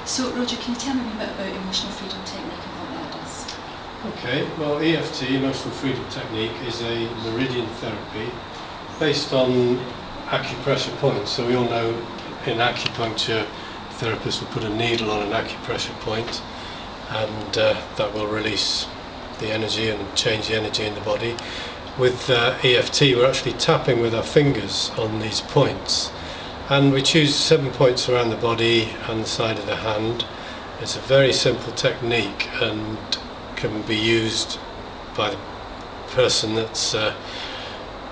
So Roger, can you tell me a bit about emotional freedom technique and what that does? Okay, well EFT, Emotional Freedom Technique, is a meridian therapy based on acupressure points. So we all know in acupuncture, therapists will put a needle on an acupressure point, and that will release the energy and change the energy in the body. With EFT, we're actually tapping with our fingers on these points, and we choose 7 points around the body and the side of the hand. It's a very simple technique and can be used by the person that's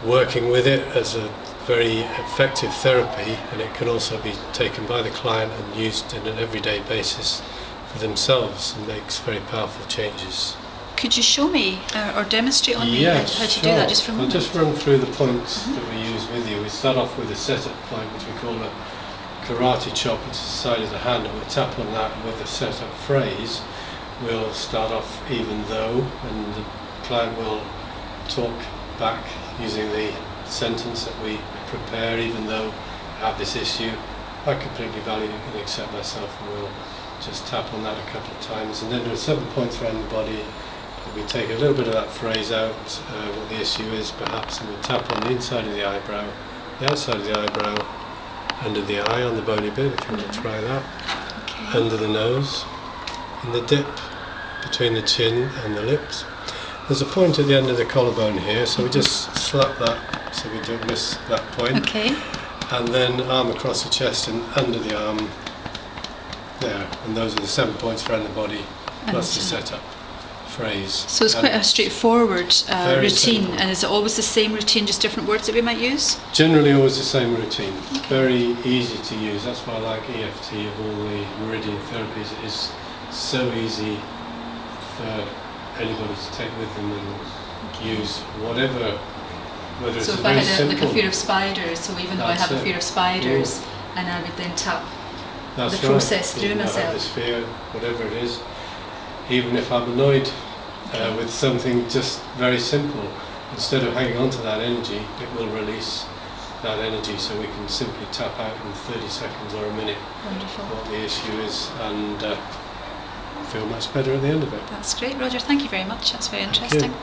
working with it as a very effective therapy, and it can also be taken by the client and used in an everyday basis for themselves and makes very powerful changes. Could you show me or demonstrate on me how to Sure. do that just for a moment? I'll just run through the points that we use with you. We start off with a setup point, which we call a karate chop. It's the side of the hand, and we'll tap on that with a setup phrase. We'll start off even though, and the client will talk back using the sentence that we prepare. Even though I have this issue, I completely value and accept myself, and we'll just tap on that a couple of times. And then there are 7 points around the body. We take a little bit of that phrase out, what the issue is perhaps, and we'll tap on the inside of the eyebrow, the outside of the eyebrow, under the eye on the bony bit, if you want to try that, under the nose, in the dip between the chin and the lips. There's a point at the end of the collarbone here, so we just slap that so we don't miss that point. Okay. And then arm across the chest and under the arm there, and those are the 7 points around the body, plus the setup phrase. So it's quite a straightforward routine, simple. and is it always the same routine, just different words that we might use? Generally always the same routine. Very easy to use. That's why I like EFT of all the meridian therapies. It is so easy for anybody to take with them and use whatever, whether So it's if a I very had simple... like a fear of spiders, so even though I have a That's fear of spiders, and I would then tap That's the process right. through Even though I have myself. this fear, whatever it is, even if I'm annoyed with something just very simple, instead of hanging on to that energy, it will release that energy, so we can simply tap out in 30 seconds or a minute Wonderful. what the issue is, and feel much better at the end of it. That's great, Roger. Thank you very much. That's very Thank you. interesting.